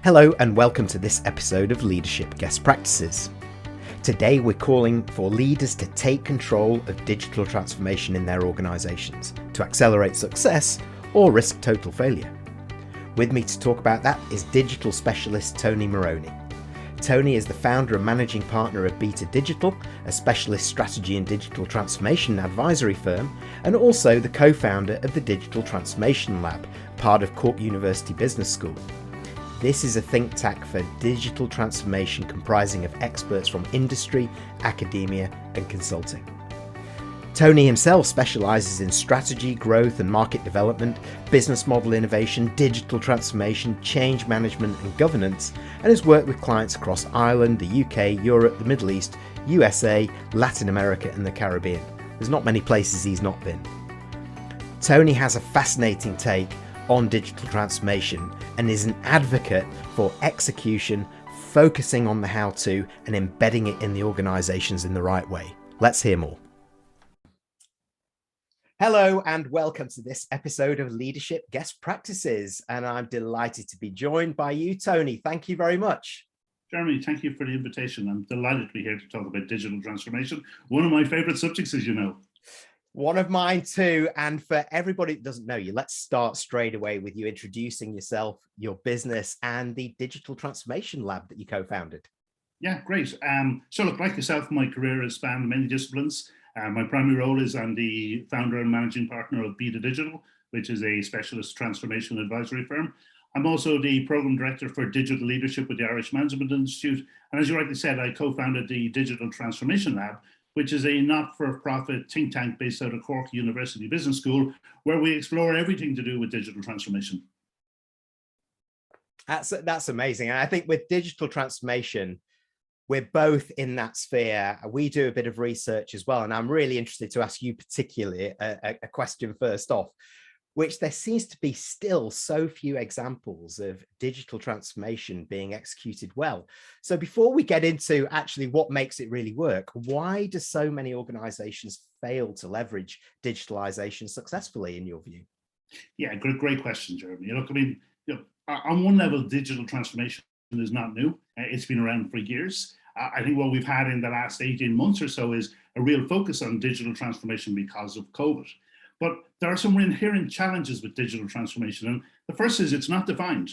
Hello and welcome to this episode of Leadership Guest Practices. Today we're calling for leaders to take control of digital transformation in their organisations to accelerate success or risk total failure. With me to talk about that is digital specialist Tony Moroney. Tony is the founder and managing partner of Beta Digital, a specialist strategy and digital transformation advisory firm, and also the co-founder of the Digital Transformation Lab, part of Cork University Business School. This is a think tank for digital transformation comprising of experts from industry, academia and consulting. Tony himself specialises in strategy, growth and market development, business model innovation, digital transformation, change management and governance, and has worked with clients across Ireland, the UK, Europe, the Middle East, USA, Latin America and the Caribbean. There's not many places he's not been. Tony has a fascinating take on digital transformation and is an advocate for execution, focusing on the how-to and embedding it in the organisations in the right way. Let's hear more. Hello and welcome to this episode of Leadership Guest Practices, and I'm delighted to be joined by you, Tony. Thank you very much. Jeremy, thank you for the invitation. I'm delighted to be here to talk about digital transformation, one of my favourite subjects, as you know. One of mine too. And for everybody that doesn't know you, let's start straight away with you introducing yourself, your business and the Digital Transformation Lab that you co-founded. Yeah, great. So look, like yourself, my career has spanned many disciplines. My primary role is I'm the founder and managing partner of Beta Digital, which is a specialist transformation advisory firm. I'm also the program director for digital leadership with the Irish Management Institute. And as you rightly said, I co-founded the Digital Transformation Lab, which is a not-for-profit think tank based out of Cork University Business School, where we explore everything to do with digital transformation. That's amazing. And I think with digital transformation, we're both in that sphere. We do a bit of research as well. And I'm really interested to ask you particularly a question first off, which there seems to be still so few examples of digital transformation being executed well. So before we get into actually what makes it really work, why do so many organizations fail to leverage digitalization successfully in your view? Yeah, great question, Jeremy. Look, I mean, on one level, digital transformation is not new. It's been around for years. I think what we've had in the last 18 months or so is a real focus on digital transformation because of COVID. But there are some inherent challenges with digital transformation. And the first is it's not defined.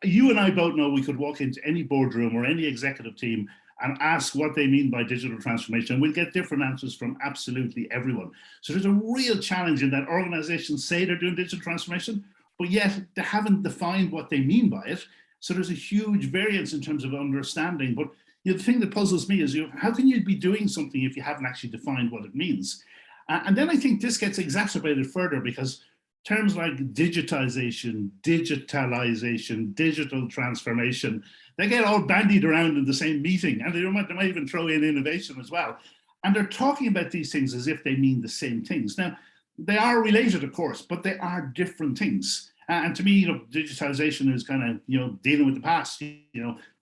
You and I both know we could walk into any boardroom or any executive team and ask what they mean by digital transformation. And we'll get different answers from absolutely everyone. So there's a real challenge in that organizations say they're doing digital transformation, but yet they haven't defined what they mean by it. So there's a huge variance in terms of understanding. But the thing that puzzles me is how can you be doing something if you haven't actually defined what it means? And then I think this gets exacerbated further because terms like digitization, digitalization, digital transformation, they get all bandied around in the same meeting, and they might even throw in innovation as well. And they're talking about these things as if they mean the same things. Now, they are related, of course, but they are different things. And to me, digitization is kind of, dealing with the past,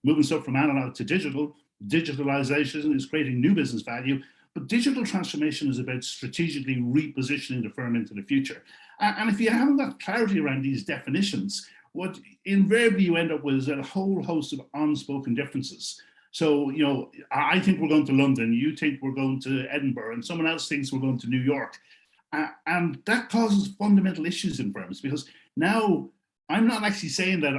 moving stuff from analog to digital. Digitalization is creating new business value. But digital transformation is about strategically repositioning the firm into the future. And if you haven't got clarity around these definitions, what invariably you end up with is a whole host of unspoken differences. So, I think we're going to London, you think we're going to Edinburgh, and someone else thinks we're going to New York. And that causes fundamental issues in firms because now I'm not actually saying that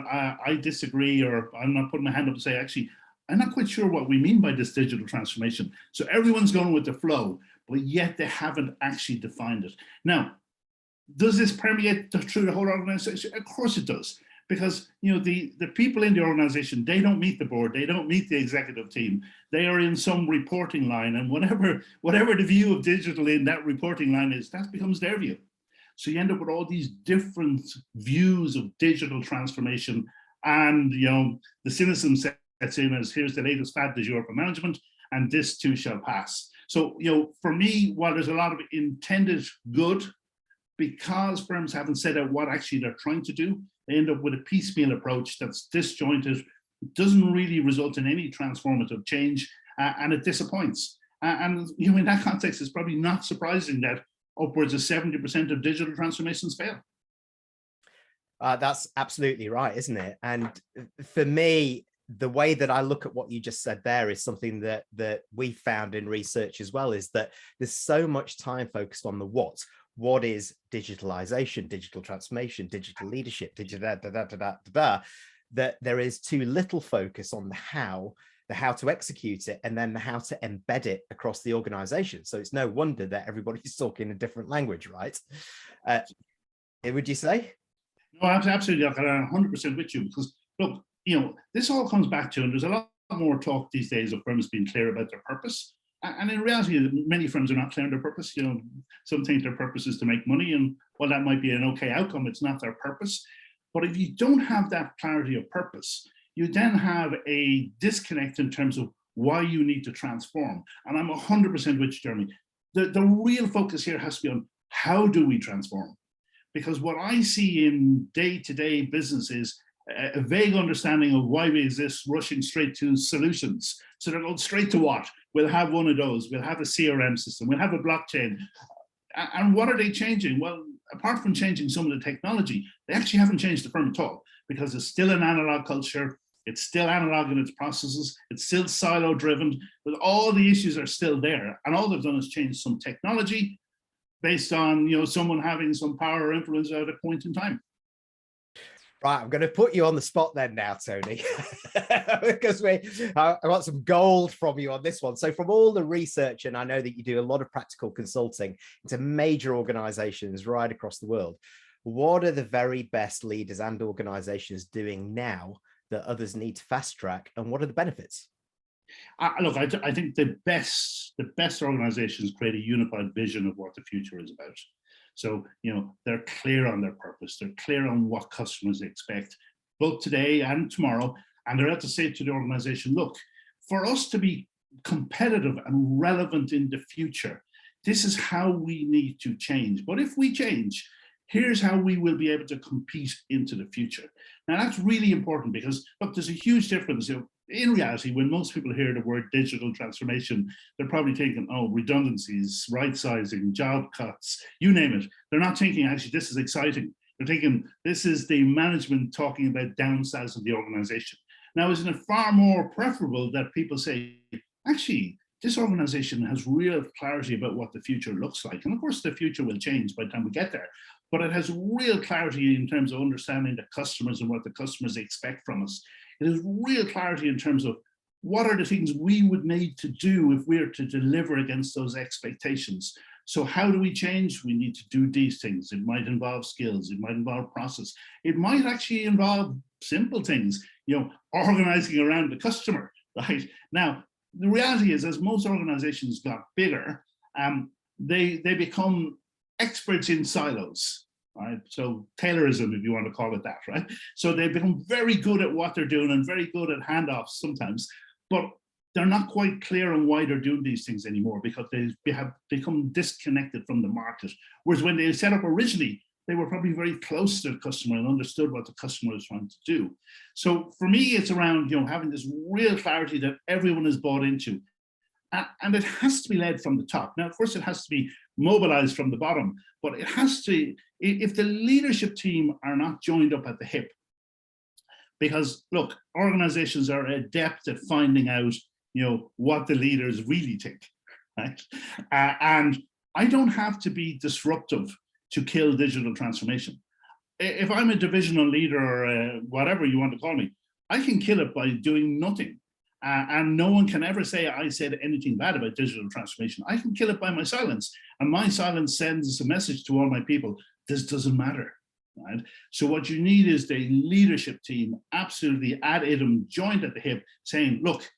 I disagree, or I'm not putting my hand up to say, actually, I'm not quite sure what we mean by this digital transformation. So everyone's going with the flow, but yet they haven't actually defined it. Now, does this permeate through the whole organization? Of course it does, because the people in the organization, they don't meet the board, they don't meet the executive team. They are in some reporting line, and whatever the view of digital in that reporting line is, that becomes their view. So you end up with all these different views of digital transformation, and the cynicism sets in as here's the latest fad du jour for management, and this too shall pass. So, for me, while there's a lot of intended good, because firms haven't set out what actually they're trying to do, they end up with a piecemeal approach that's disjointed, doesn't really result in any transformative change, and it disappoints. And in that context, it's probably not surprising that upwards of 70% of digital transformations fail. That's absolutely right, isn't it? And for me, the way that I look at what you just said there is something that we found in research as well, is that there's so much time focused on the what. What is digitalization, digital transformation, digital leadership, that there is too little focus on the how to execute it, and then the how to embed it across the organization. So it's no wonder that everybody's talking a different language, right? Would you say? No, absolutely. I'm 100% with you, because look, this all comes back to, and there's a lot more talk these days of firms being clear about their purpose. And in reality, many firms are not clear on their purpose. Some think their purpose is to make money, and while that might be an okay outcome, it's not their purpose. But if you don't have that clarity of purpose, you then have a disconnect in terms of why you need to transform. And I'm 100% with you, Jeremy. The real focus here has to be on, how do we transform? Because what I see in day-to-day business is a vague understanding of why we exist, rushing straight to solutions. So they're going straight to what? We'll have one of those. We'll have a CRM system. We'll have a blockchain. And what are they changing? Well, apart from changing some of the technology, they actually haven't changed the firm at all, because it's still an analog culture. It's still analog in its processes. It's still silo driven, but all the issues are still there. And all they've done is change some technology based on someone having some power or influence at a point in time. Right, I'm going to put you on the spot then now, Tony, because I want some gold from you on this one. So from all the research, and I know that you do a lot of practical consulting into major organizations right across the world, what are the very best leaders and organizations doing now that others need to fast track, and what are the benefits? Look, I think the best organizations create a unified vision of what the future is about. So, they're clear on their purpose. They're clear on what customers expect, both today and tomorrow. And they're able to say to the organization, look, for us to be competitive and relevant in the future, this is how we need to change. But if we change, here's how we will be able to compete into the future. Now, that's really important, because, look, there's a huge difference. In reality, when most people hear the word digital transformation, they're probably thinking, oh, redundancies, right sizing, job cuts, you name it. They're not thinking, actually, this is exciting. They're thinking, this is the management talking about downsizing the organization. Now, isn't it far more preferable that people say, actually, this organization has real clarity about what the future looks like. And of course, the future will change by the time we get there. But it has real clarity in terms of understanding the customers and what the customers expect from us. It has real clarity in terms of what are the things we would need to do if we're to deliver against those expectations. So how do we change? We need to do these things. It might involve skills. It might involve process. It might actually involve simple things, organizing around the customer, right? Now, the reality is, as most organizations got bigger, they become experts in silos, right? So Taylorism, if you want to call it that, right? So they become very good at what they're doing and very good at handoffs sometimes, but they're not quite clear on why they're doing these things anymore, because they have become disconnected from the market. Whereas when they set up originally, they were probably very close to the customer and understood what the customer was trying to do. So for me, it's around having this real clarity that everyone is bought into. And it has to be led from the top. Now, of course, it has to be mobilized from the bottom, but it has to, if the leadership team are not joined up at the hip, because look, organizations are adept at finding out, what the leaders really think, right? And I don't have to be disruptive to kill digital transformation. If I'm a divisional leader or whatever you want to call me, I can kill it by doing nothing. And no one can ever say I said anything bad about digital transformation. I can kill it by my silence. And my silence sends a message to all my people, this doesn't matter, right? So what you need is the leadership team absolutely ad idem, joined at the hip, saying, look,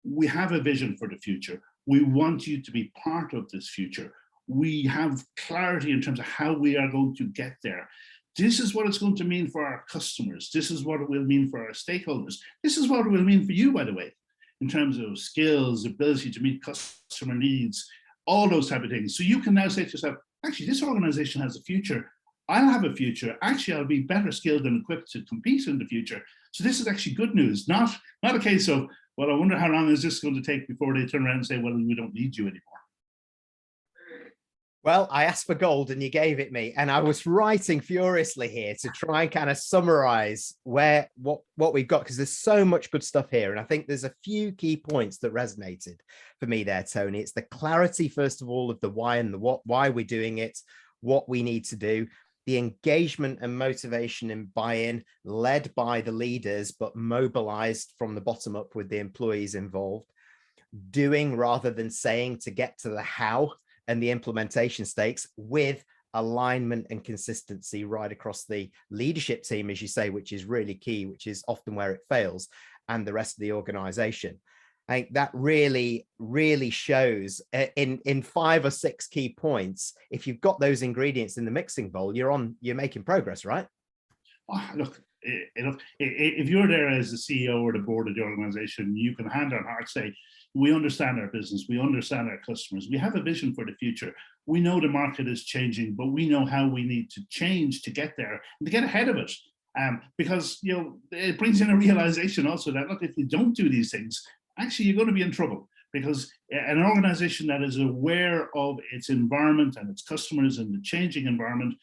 we have a vision for the future. We want you to be part of this future. We have clarity in terms of how we are going to get there. This is what it's going to mean for our customers. This is what it will mean for our stakeholders. This is what it will mean for you, by the way, in terms of skills, ability to meet customer needs, all those type of things. So you can now say to yourself, actually, this organization has a future. I'll have a future. Actually, I'll be better skilled and equipped to compete in the future. So this is actually good news, not a case of, well, I wonder how long is this going to take before they turn around and say, well, we don't need you anymore. Well, I asked for gold and you gave it me. And I was writing furiously here to try and kind of summarize what we've got, because there's so much good stuff here. And I think there's a few key points that resonated for me there, Tony. It's the clarity, first of all, of the why and the what, why we're doing it, what we need to do, the engagement and motivation and buy-in led by the leaders, but mobilized from the bottom up with the employees involved, doing rather than saying to get to the how and the implementation stakes, with alignment and consistency right across the leadership team, as you say, which is really key, which is often where it fails, and the rest of the organization. I think that really, really shows in 5 or 6 key points. If you've got those ingredients in the mixing bowl, you're making progress, right? Oh, look, if you're there as the CEO or the board of the organization, you can hand on heart say, we understand our business, we understand our customers, we have a vision for the future. We know the market is changing, but we know how we need to change to get there and to get ahead of it. Because it brings in a realization also that, look, if you don't do these things, actually you're going to be in trouble, because an organization that is aware of its environment and its customers and the changing environment,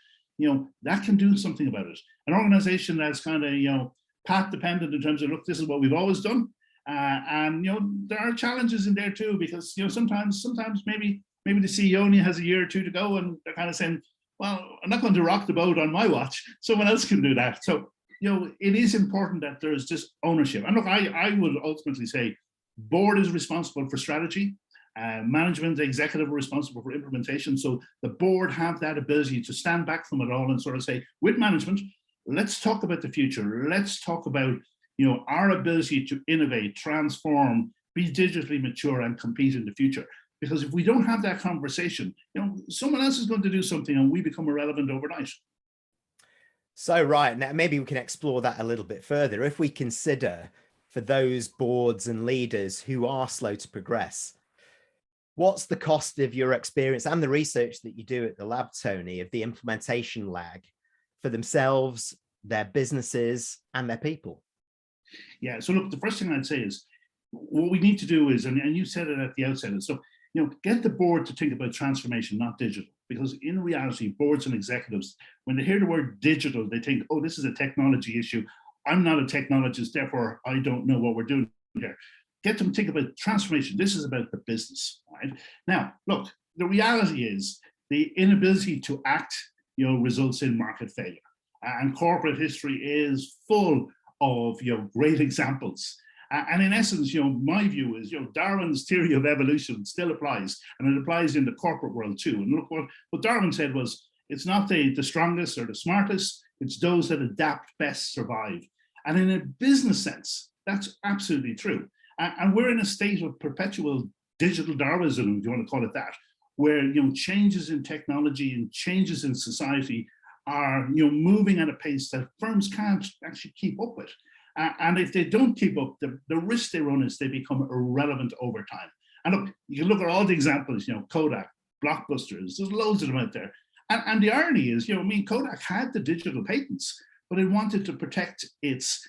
that can do something about it. An organization that's kind of, path dependent in terms of, look, this is what we've always done. And there are challenges in there too, because sometimes maybe the CEO only has a year or two to go, and they're kind of saying, well, I'm not going to rock the boat on my watch, someone else can do that. So it is important that there's just ownership. And look, I would ultimately say board is responsible for strategy, management, executive are responsible for implementation. So the board have that ability to stand back from it all and sort of say, with management, let's talk about the future. Let's talk about our ability to innovate, transform, be digitally mature, and compete in the future. Because if we don't have that conversation, someone else is going to do something and we become irrelevant overnight. So, right, now maybe we can explore that a little bit further. If we consider, for those boards and leaders who are slow to progress, what's the cost of your experience and the research that you do at the lab, Tony, of the implementation lag for themselves, their businesses, and their people? Yeah, so look, the first thing I'd say is what we need to do is, and you said it at the outset, so get the board to think about transformation, not digital. Because in reality, boards and executives, when they hear the word digital, they think, oh, this is a technology issue. I'm not a technologist, therefore I don't know what we're doing here. Get them to think about transformation. This is about the business, right? Now, look, the reality is the inability to act, results in market failure. And corporate history is full of great examples. And in essence, my view is, Darwin's theory of evolution still applies, and it applies in the corporate world too. And look, what Darwin said was, it's not the strongest or the smartest, it's those that adapt best survive. And in a business sense, that's absolutely true. And we're in a state of perpetual digital Darwinism, if you want to call it that, where changes in technology and changes in society are moving at a pace that firms can't actually keep up with. And if they don't keep up, the risk they run is they become irrelevant over time. And look, you can look at all the examples, Kodak, Blockbusters, there's loads of them out there. And the irony is, Kodak had the digital patents, but it wanted to protect its,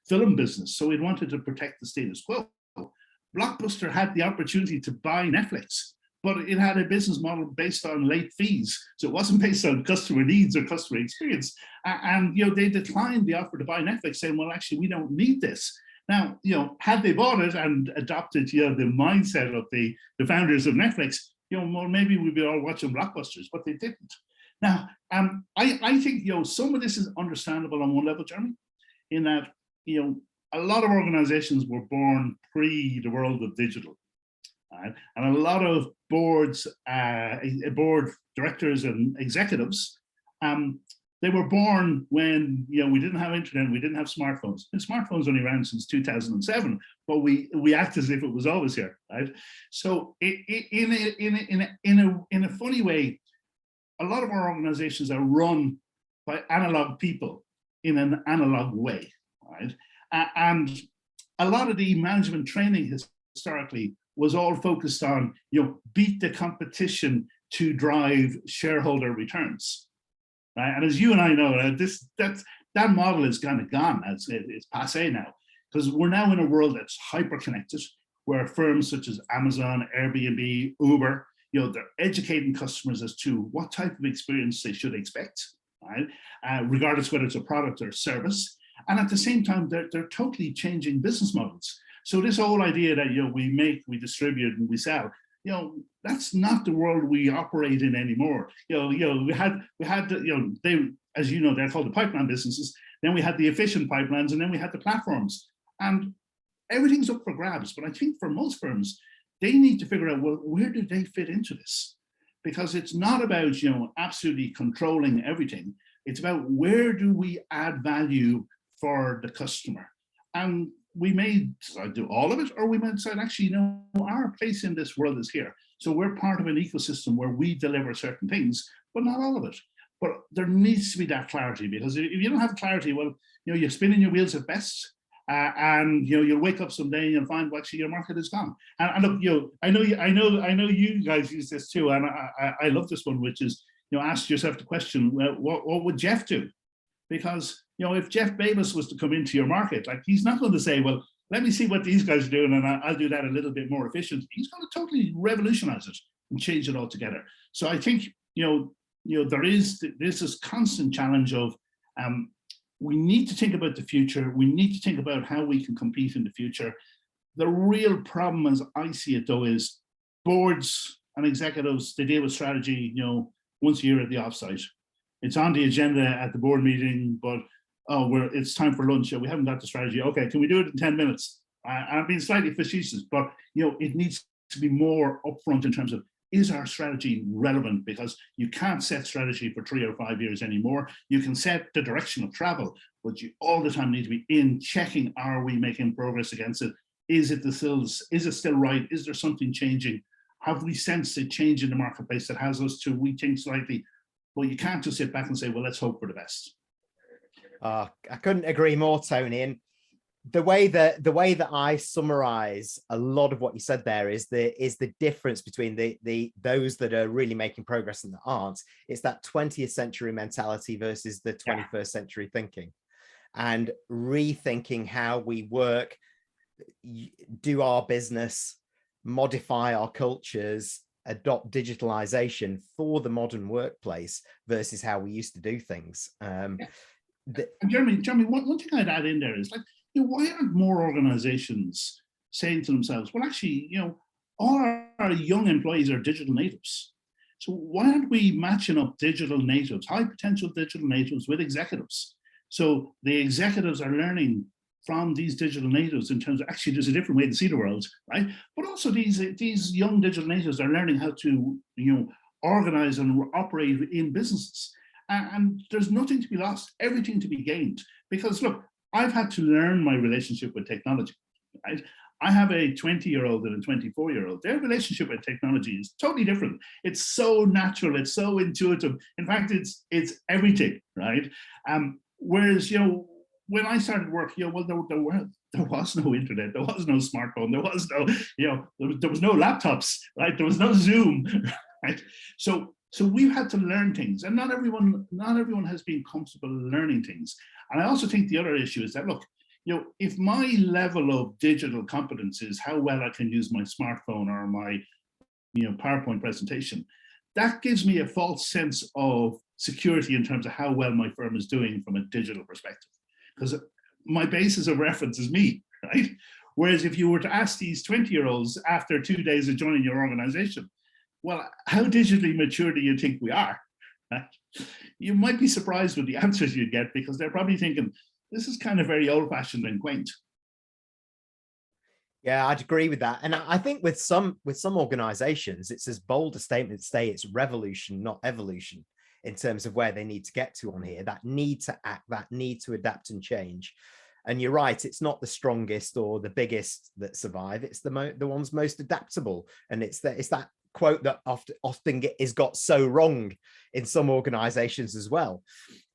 film business. So it wanted to protect the status quo. Blockbuster had the opportunity to buy Netflix, but it had a business model based on late fees. So it wasn't based on customer needs or customer experience. And they declined the offer to buy Netflix, saying, well, actually, we don't need this. Now, had they bought it and adopted the mindset of the founders of Netflix, well, maybe we'd be all watching Blockbusters, but they didn't. Now, I think some of this is understandable on one level, Jeremy, in that a lot of organizations were born pre the world of digital. And a lot of boards, board directors and executives, they were born when we didn't have internet, we didn't have smartphones. And smartphones only around since 2007, but we act as if it was always here, right? So in a funny way, a lot of our organizations are run by analog people in an analog way, right? And a lot of the management training historically was all focused on, beat the competition to drive shareholder returns, right? And as you and I know, that model is kind of gone. It's passe now, because we're now in a world that's hyper connected, where firms such as Amazon, Airbnb, Uber, they're educating customers as to what type of experience they should expect, right? Regardless whether it's a product or a service. And at the same time, they're totally changing business models. So this whole idea that we make, we distribute, and we sell, that's not the world we operate in anymore. We had they, as you know, they're called the pipeline businesses. Then we had the efficient pipelines, and then we had the platforms, and everything's up for grabs. But I think for most firms, they need to figure out, well, where do they fit into this? Because it's not about absolutely controlling everything. It's about where do we add value for the customer. And we may decide to do all of it, or we might decide, actually, our place in this world is here. So we're part of an ecosystem where we deliver certain things, but not all of it. But there needs to be that clarity, because if you don't have clarity, well, you're spinning your wheels at best, and you'll wake up someday and you'll find, well, actually, your market is gone. And look, I know you guys use this too, and I love this one, which is, ask yourself the question, well, what would Jeff do? Because if Jeff Bayless was to come into your market, like, he's not going to say, well, let me see what these guys are doing, and I'll do that a little bit more efficient. He's going to totally revolutionize it and change it altogether. So I think there is this constant challenge of we need to think about the future. We need to think about how we can compete in the future. The real problem, as I see it, though, is boards and executives, they deal with strategy, once a year at the offsite. It's on the agenda at the board meeting, but it's time for lunch. We haven't got the strategy. Okay, can we do it in 10 minutes? I'm being slightly facetious, but it needs to be more upfront in terms of, is our strategy relevant? Because you can't set strategy for 3 or 5 years anymore. You can set the direction of travel, but you all the time need to be in checking, are we making progress against it? Is it still right? Is there something changing? Have we sensed a change in the marketplace that has us to rethink slightly? Well, you can't just sit back and say, well, let's hope for the best. I couldn't agree more, Tony. And the way that I summarize a lot of what you said there is the difference between those that are really making progress and that aren't. It's that 20th century mentality versus the 21st century thinking, and rethinking how we work, do our business, modify our cultures, adopt digitalization for the modern workplace versus how we used to do things. Jeremy, one thing I'd add in there is, like, why aren't more organizations saying to themselves, well, actually, all our young employees are digital natives. So why aren't we matching up digital natives, high potential digital natives, with executives? So the executives are learning from these digital natives in terms of, actually, there's a different way to see the world, right? But also these young digital natives are learning how to, organize and operate in businesses. And there's nothing to be lost, everything to be gained. Because look, I've had to learn my relationship with technology, right? I have a 20-year-old and a 24-year-old. Their relationship with technology is totally different. It's so natural, it's so intuitive. In fact, it's everything, right? Whereas, when I started work, well, there was no internet, there was no smartphone, there was no, there was no laptops, right? There was no Zoom, right? So we've had to learn things, and not everyone has been comfortable learning things. And I also think the other issue is that, look, if my level of digital competence is how well I can use my smartphone or my, PowerPoint presentation, that gives me a false sense of security in terms of how well my firm is doing from a digital perspective, because my basis of reference is me, right? Whereas if you were to ask these 20-year-olds after 2 days of joining your organization, well, how digitally mature do you think we are? You might be surprised with the answers you get, because they're probably thinking, this is kind of very old-fashioned and quaint. Yeah, I'd agree with that. And I think with some organizations, it's as bold a statement to say it's revolution, not evolution, in terms of where they need to get to on here, that need to act, that need to adapt and change. And you're right, it's not the strongest or the biggest that survive, it's the ones most adaptable. And it's that quote that often is got so wrong in some organizations as well.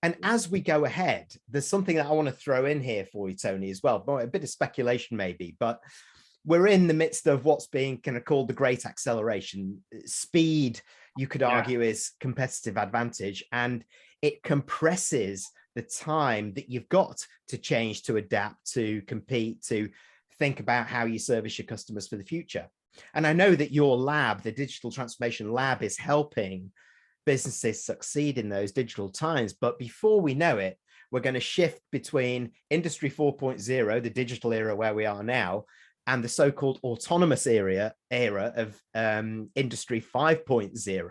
And as we go ahead, there's something that I want to throw in here for you, Tony, as well, a bit of speculation maybe, but we're in the midst of what's being kind of called the great acceleration. Speed, you could argue, is competitive advantage, and it compresses the time that you've got to change, to adapt, to compete, to think about how you service your customers for the future. And I know that your lab, the Digital Transformation Lab, is helping businesses succeed in those digital times. But before we know it, we're going to shift between Industry 4.0, the digital era where we are now, and the so-called autonomous era of Industry 5.0.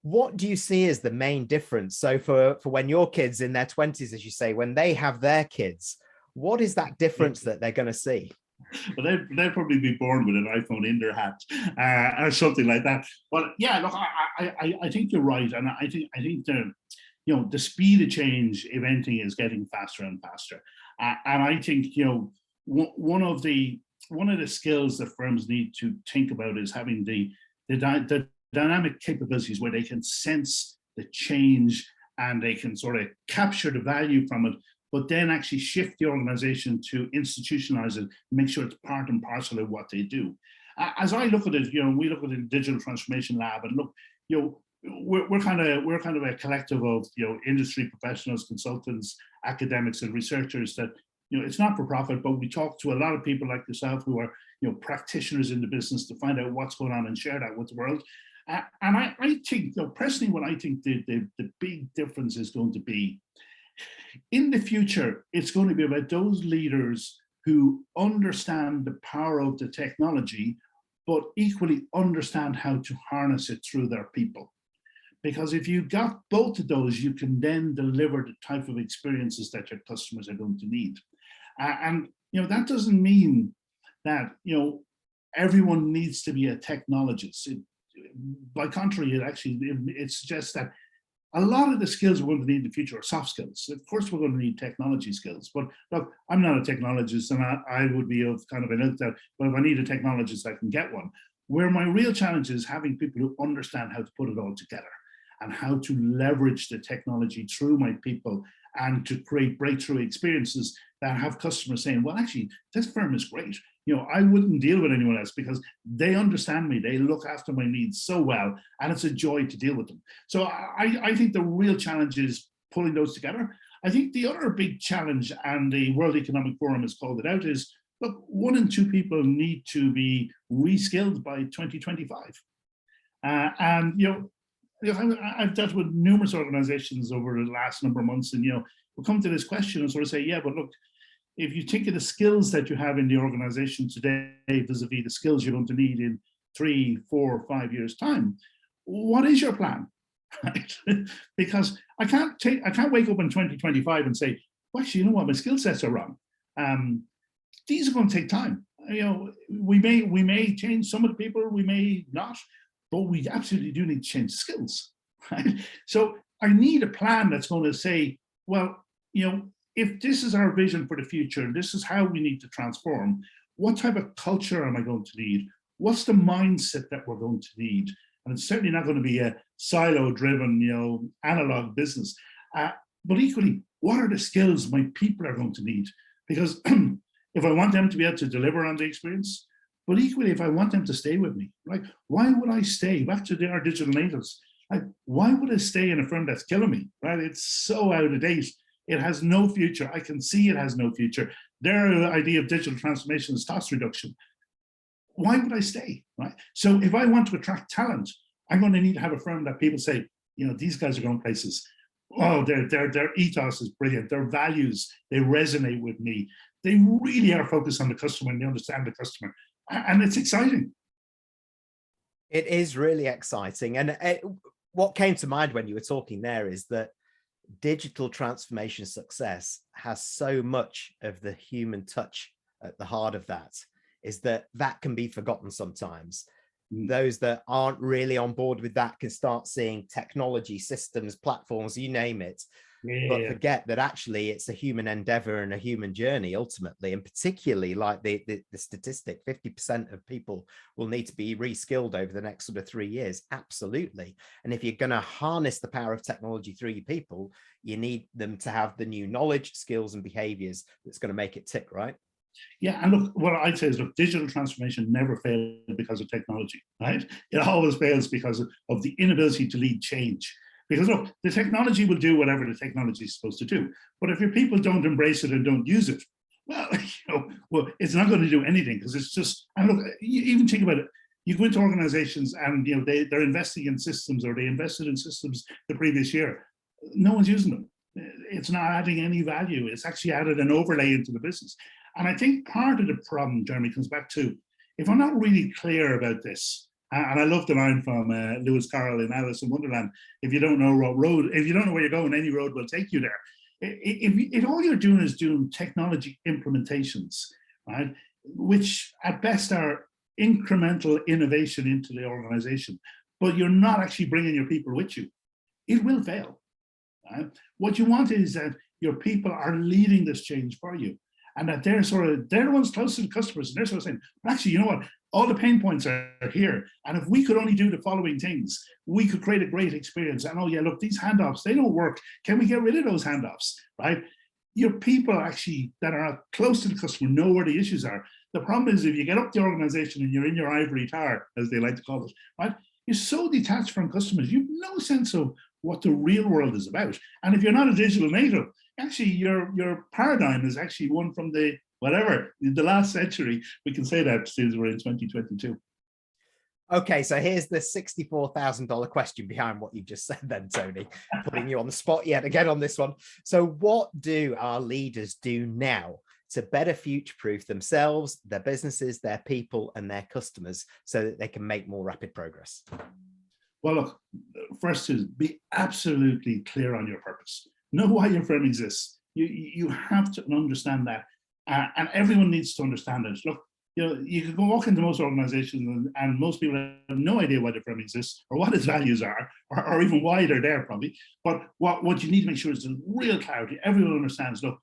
What do you see as the main difference? So for when your kids in their 20s, as you say, when they have their kids, what is that difference that they're going to see? But they'll probably be born with an iPhone in their hat or something like that. But yeah, look, I think you're right, and I think the speed of change, if anything, is getting faster and faster. And I think one of the skills that firms need to think about is having the dynamic capabilities where they can sense the change and they can sort of capture the value from it, but then actually shift the organization to institutionalize it, make sure it's part and parcel of what they do. As I look at it, we look at the Digital Transformation Lab, and look, we're kind of a collective of industry professionals, consultants, academics, and researchers that it's not for profit, but we talk to a lot of people like yourself who are practitioners in the business to find out what's going on and share that with the world. And I think, personally, what I think the big difference is going to be in the future, it's going to be about those leaders who understand the power of the technology, but equally understand how to harness it through their people. Because if you got both of those, you can then deliver the type of experiences that your customers are going to need. And that doesn't mean that everyone needs to be a technologist. By contrary, it suggests that a lot of the skills we're going to need in the future are soft skills. Of course, we're going to need technology skills. But look, I'm not a technologist, and I would be of kind of an ilk that, well, if I need a technologist, I can get one. Where my real challenge is having people who understand how to put it all together and how to leverage the technology through my people and to create breakthrough experiences that have customers saying, well, actually, this firm is great. I wouldn't deal with anyone else because they understand me. They look after my needs so well, and it's a joy to deal with them. So I think the real challenge is pulling those together. I think the other big challenge, and the World Economic Forum has called it out, is, look, 1 in 2 people need to be reskilled by 2025. I've dealt with numerous organizations over the last number of months, and we'll come to this question and sort of say, yeah, but look, if you think of the skills that you have in the organization today vis-a-vis the skills you're going to need in 3, 4, 5 years' time, what is your plan? Right? Because I can't wake up in 2025 and say, well, actually, my skill sets are wrong. These are going to take time. We may change some of the people, we may not, but we absolutely do need to change skills. Right? So I need a plan that's going to say, well, if this is our vision for the future, and this is how we need to transform, what type of culture am I going to need? What's the mindset that we're going to need? And it's certainly not going to be a silo-driven, analog business. But equally, what are the skills my people are going to need? Because if I want them to be able to deliver on the experience, but equally, if I want them to stay with me, right? Why would I stay? Back to our digital natives. Why would I stay in a firm that's killing me, right? It's so out of date. It has no future. I can see it has no future. Their idea of digital transformation is cost reduction. Why would I stay, right? So if I want to attract talent, I'm going to need to have a firm that people say, these guys are going places. Oh, their ethos is brilliant. Their values, they resonate with me. They really are focused on the customer and they understand the customer. And it's exciting. It is really exciting. And what came to mind when you were talking there is that digital transformation success has so much of the human touch at the heart of that, is that can be forgotten sometimes. Those that aren't really on board with that can start seeing technology, systems, platforms, you name it, but forget that actually it's a human endeavor and a human journey ultimately. And particularly like the statistic, 50% of people will need to be reskilled over the next sort of 3 years. Absolutely. And if you're going to harness the power of technology through your people, you need them to have the new knowledge, skills, and behaviors that's going to make it tick, right? Yeah, and look, what I'd say is, look, digital transformation never fails because of technology, right? It always fails because of the inability to lead change. Because look, the technology will do whatever the technology is supposed to do. But if your people don't embrace it and don't use it, Well, well, it's not going to do anything because it's just. And look, you even think about it. You go into organizations and they're investing in systems, or they invested in systems the previous year. No one's using them. It's not adding any value. It's actually added an overlay into the business. And I think part of the problem, Jeremy, comes back to if I'm not really clear about this. And I love the line from Lewis Carroll in Alice in Wonderland: if you don't know what road, if you don't know where you're going, any road will take you there. If all you're doing is doing technology implementations, right, which at best are incremental innovation into the organization, but you're not actually bringing your people with you, it will fail. Right? What you want is that your people are leading this change for you, and that they're the ones close to the customers, and they're sort of saying, well, actually, you know what? All the pain points are here, and if we could only do the following things, we could create a great experience. And oh yeah, look, these handoffs, they don't work. Can we get rid of those handoffs? Right? Your people actually that are close to the customer know where the issues are. The problem is if you get up the organization and you're in your ivory tower, as they like to call it, right? You're so detached from customers, you've no sense of what the real world is about. And if you're not a digital native, actually your paradigm is actually one from the last century. We can say that since we're in 2022. Okay, so here's the $64,000 question behind what you just said then, Tony, putting you on the spot yet again on this one. So what do our leaders do now to better future-proof themselves, their businesses, their people, and their customers so that they can make more rapid progress? Well, look, first is be absolutely clear on your purpose. Know why your firm exists. You have to understand that, and everyone needs to understand it. Look, you can go walk into most organizations and most people have no idea why the firm exists or what its values are, or even why they're there probably. But what you need to make sure is the real clarity. Everyone understands, look,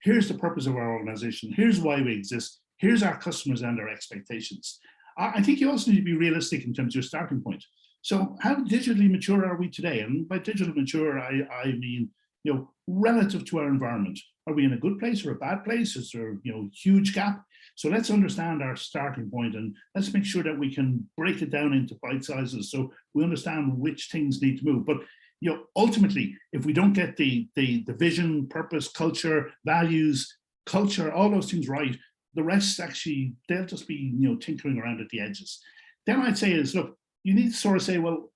here's the purpose of our organization. Here's why we exist. Here's our customers and their expectations. I think you also need to be realistic in terms of your starting point. So how digitally mature are we today? And by digital mature, I mean, relative to our environment. Are we in a good place or a bad place? Is there, huge gap? So let's understand our starting point and let's make sure that we can break it down into bite sizes so we understand which things need to move. But ultimately, if we don't get the vision, purpose, culture, values, culture, all those things right, the rest actually, they'll just be, tinkering around at the edges. Then I'd say is, look, you need to sort of say, well,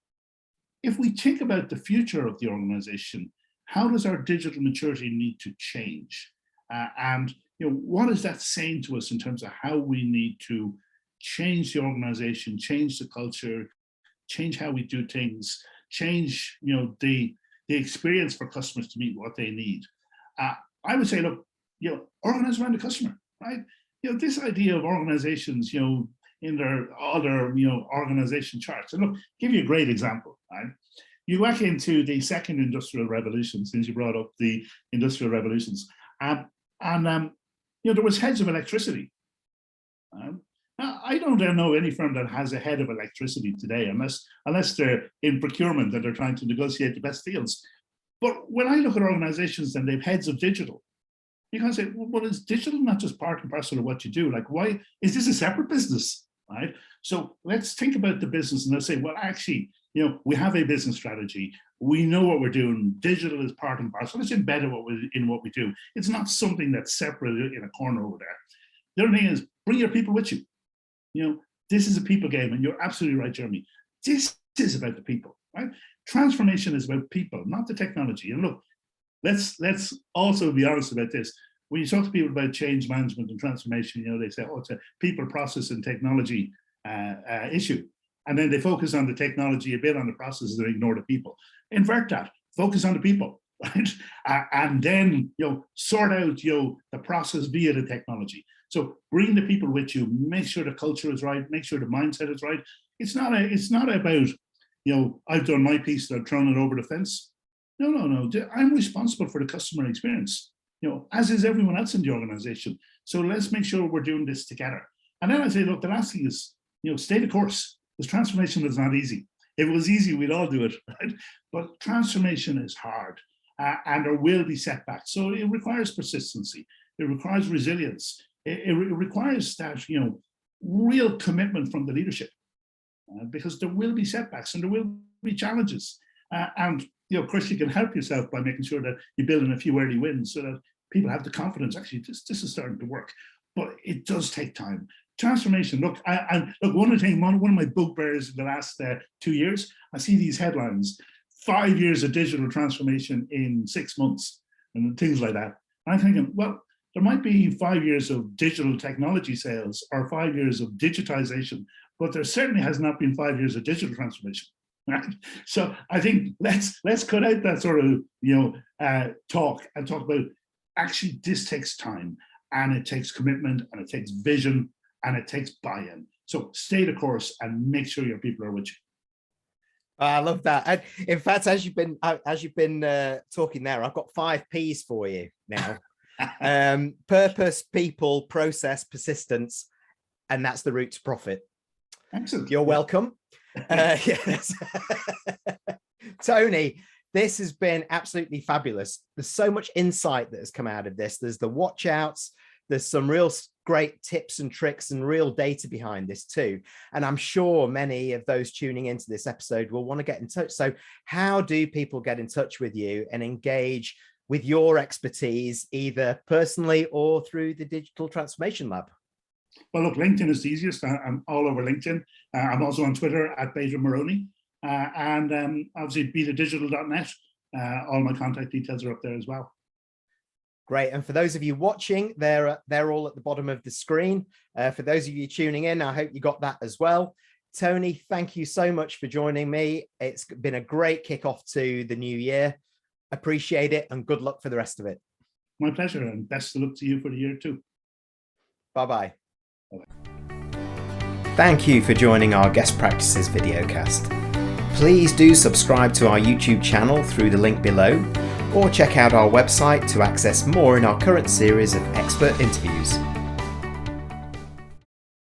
if we think about the future of the organization, how does our digital maturity need to change? And what is that saying to us in terms of how we need to change the organization, change the culture, change how we do things, change the experience for customers to meet what they need. I would say, look, organize around the customer, right? This idea of organizations, in their other organization charts. And look, give you a great example, right? You walk into the second industrial revolution, since you brought up the industrial revolutions, and there was heads of electricity. Now, I don't know any firm that has a head of electricity today, unless they're in procurement and they're trying to negotiate the best deals. But when I look at organizations and they've heads of digital, you can say, well, is digital not just part and parcel of what you do? Like, why is this a separate business, right? So let's think about the business and let's say, well, actually, we have a business strategy. We know what we're doing. Digital is part and parcel. Let's embed it in what we do. It's not something that's separate in a corner over there. The other thing is bring your people with you. This is a people game, and you're absolutely right, Jeremy. This is about the people, right? Transformation is about people, not the technology. And look, let's also be honest about this. When you talk to people about change management and transformation, they say, oh, it's a people, process, and technology issue. And then they focus on the technology a bit, on the processes, and ignore the people. Invert that. Focus on the people, right? And then sort out the process via the technology. So bring the people with you. Make sure the culture is right. Make sure the mindset is right. It's not about I've done my piece and I've thrown it over the fence. No. I'm responsible for the customer experience. As is everyone else in the organization. So let's make sure we're doing this together. And then I say, look, the last thing is stay the course. Because transformation is not easy. If it was easy, we'd all do it, right? But transformation is hard, and there will be setbacks. So it requires persistency. It requires resilience. It requires that real commitment from the leadership, because there will be setbacks and there will be challenges. And of course, you can help yourself by making sure that you build in a few early wins, so that people have the confidence, actually, this is starting to work. But it does take time. Transformation, look, one of my bugbears in the last 2 years, I see these headlines, 5 years of digital transformation in 6 months, and things like that. And I'm thinking, well, there might be 5 years of digital technology sales or 5 years of digitization, but there certainly has not been 5 years of digital transformation. Right? So I think let's cut out that sort of talk and talk about, actually this takes time, and it takes commitment, and it takes vision, and it takes buy-in. So stay the course and make sure your people are with you. I love that. And in fact, as you've been talking there, I've got 5 P's for you now. Purpose, people, process, persistence, and that's the route to profit. Excellent. You're welcome. Yes. Tony, this has been absolutely fabulous. There's so much insight that has come out of this. There's the watch outs. There's some real great tips and tricks and real data behind this too. And I'm sure many of those tuning into this episode will want to get in touch. So how do people get in touch with you and engage with your expertise, either personally or through the Digital Transformation Lab? Well, look, LinkedIn is the easiest. I'm all over LinkedIn. I'm also on Twitter at Moroney, and obviously bethedigital.net. All my contact details are up there as well. Great. And for those of you watching, they're all at the bottom of the screen. For those of you tuning in, I hope you got that as well. Tony, thank you so much for joining me. It's been a great kickoff to the new year. Appreciate it, and good luck for the rest of it. My pleasure, and best of luck to you for the year too. Bye-bye. Thank you for joining our Guest Practices videocast. Please do subscribe to our YouTube channel through the link below, or check out our website to access more in our current series of expert interviews.